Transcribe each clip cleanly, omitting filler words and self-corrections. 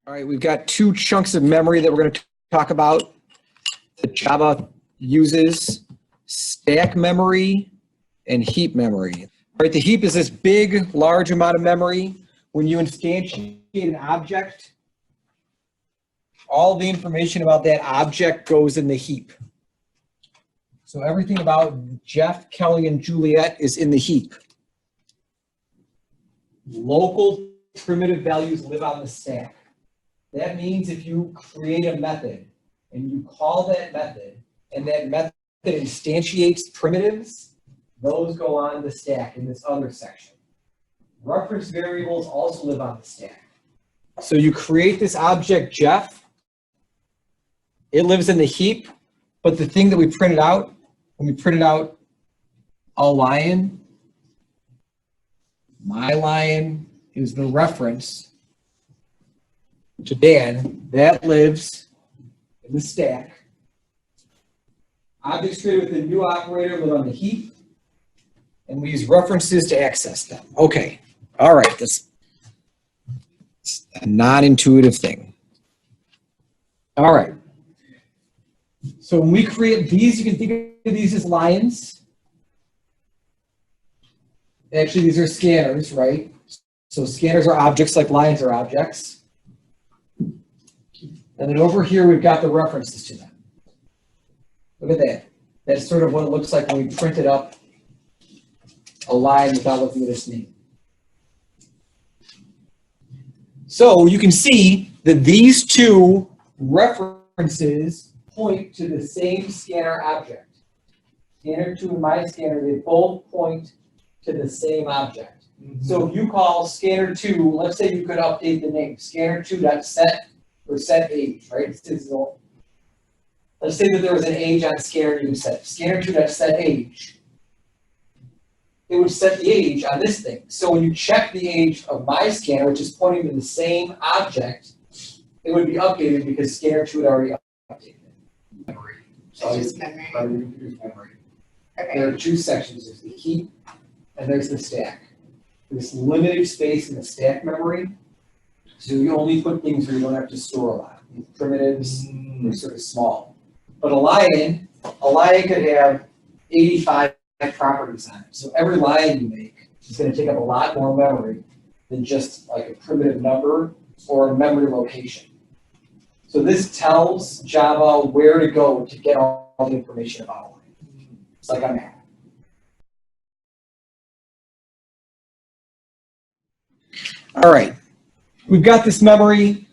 All right, we've got two chunks of memory that we're going to talk about that Java uses: stack memory and heap memory. All right, the heap is this big, large amount of memory. When you instantiate an object, all the information about that object goes in the heap. So everything about Jeff, Kelly, and Juliet is in the heap. Local primitive values live on the stack. That means if you create a method and you call that method and that method instantiates primitives, those go on the stack in this other section. Reference variables also live on the stack. So you create this object, Jeff. It lives in the heap, but the thing that we printed out, when we printed out a lion, my lion is the reference to Dan, that lives in the stack. Objects created with a new operator live on the heap, and we use references to access them. Okay, all right, this is a non-intuitive thing. All right, so when we create these, you can think of these as lions. Actually, these are scanners, right? So scanners are objects like lions are objects. And then over here, we've got the references to them. Look at that. That's sort of what it looks like when we printed up a line without looking at its name. So you can see that these two references point to the same scanner object. Scanner 2 and my scanner, they both point to the same object. So if you call scanner 2, let's say you could update the name, scanner2.set or set age, right? Let's say that there was an age on scanner you set. Scanner2.set age. It would set the age on this thing. So when you check the age of my scanner, which is pointing to the same object, it would be updated because scanner 2 had already updated it. Memory. So just memory. Memory. Okay. There are two sections. There's the heap and there's the stack. There's limited space in the stack memory. So you only put things where you don't have to store a lot. Primitives are sort of small. But a lion could have 85 properties on it. So every lion you make is going to take up a lot more memory than just like a primitive number or a memory location. So this tells Java where to go to get all the information about a lion. It's like a map. All right. We've got this memory.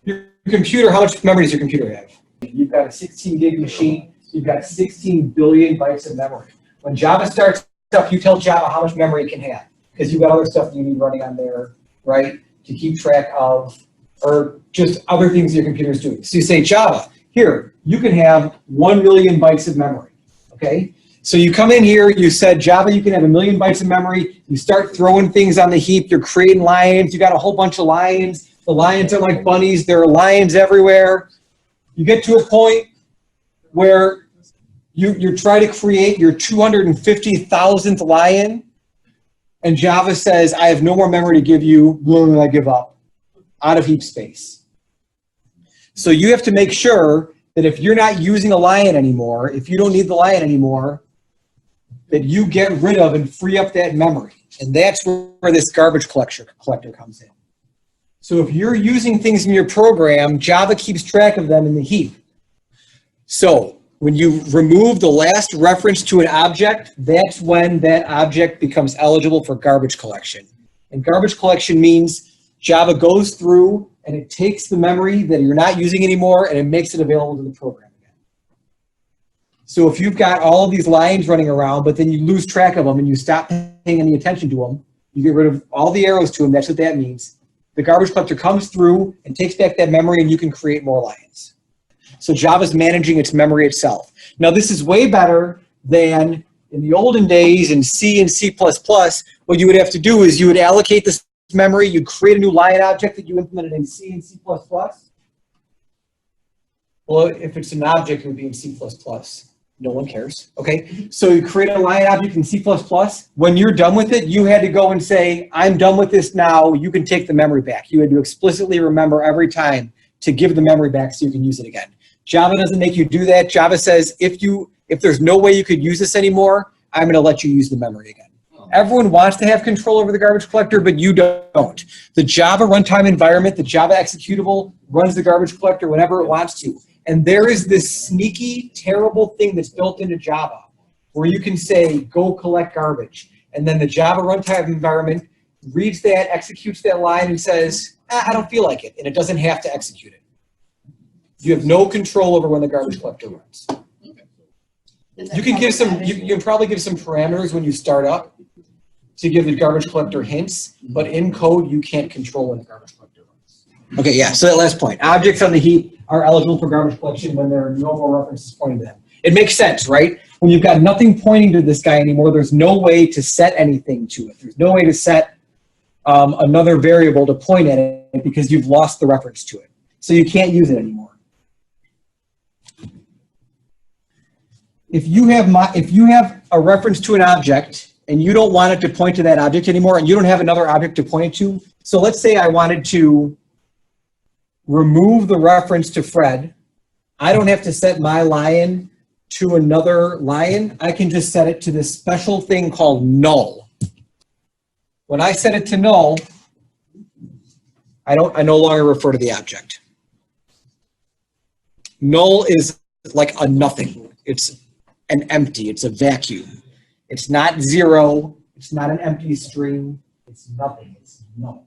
Your computer, how much memory does your computer have? You've got a 16 gig machine. You've got 16 billion bytes of memory. When Java starts up, you tell Java how much memory it can have because you've got other stuff you need running on there, right, to keep track of, or just other things your computer is doing. So you say, Java, here, you can have 1 million bytes of memory, okay? So you come in here, you said, Java, you can have 1 million bytes of memory. You start throwing things on the heap. You're creating lions. You got a whole bunch of lions. The lions are like bunnies. There are lions everywhere. You get to a point where you try to create your 250,000th lion, and Java says, I have no more memory to give you. I give up. Out of heap space. So you have to make sure that if you're not using a lion anymore, if you don't need the lion anymore, that you get rid of and free up that memory. And that's where this garbage collector comes in. So if you're using things in your program, Java keeps track of them in the heap. So when you remove the last reference to an object, that's when that object becomes eligible for garbage collection. And garbage collection means Java goes through and it takes the memory that you're not using anymore and it makes it available to the program again. So if you've got all of these lines running around, but then you lose track of them and you stop paying any attention to them, you get rid of all the arrows to them, that's what that means. The garbage collector comes through and takes back that memory and you can create more lines. So Java's managing its memory itself. Now this is way better than in the olden days in C and C++. What you would have to do is you would allocate this memory, you'd create a new lion object that you implemented in C and C++. Well, if it's an object, it would be in C++. No one cares, okay? So you create a line object in C++. When you're done with it, you had to go and say, I'm done with this now, you can take the memory back. You had to explicitly remember every time to give the memory back so you can use it again. Java doesn't make you do that. Java says, if there's no way you could use this anymore, I'm gonna let you use the memory again. Everyone wants to have control over the garbage collector, but you don't. The Java runtime environment, the Java executable, runs the garbage collector whenever it wants to. And there is this sneaky, terrible thing that's built into Java where you can say, go collect garbage. And then the Java runtime environment reads that, executes that line, and says, I don't feel like it. And it doesn't have to execute it. You have no control over when the garbage collector runs. You can give some, you can probably give some parameters when you start up to give the garbage collector hints, but in code, you can't control when the garbage collector runs. Okay, yeah, so that last point. Objects on the heap are eligible for garbage collection when there are no more references pointing to them. It makes sense, right? When you've got nothing pointing to this guy anymore, there's no way to set anything to it. There's no way to set another variable to point at it because you've lost the reference to it. So you can't use it anymore. If you have a reference to an object and you don't want it to point to that object anymore and you don't have another object to point it to, so let's say I wanted to remove the reference to Fred, I don't have to set my lion to another lion. I can just set it to this special thing called null. When I set it to null, I no longer refer to the object. Null is like a nothing. It's an empty, it's a vacuum. It's not zero, it's not an empty string, it's nothing, it's null.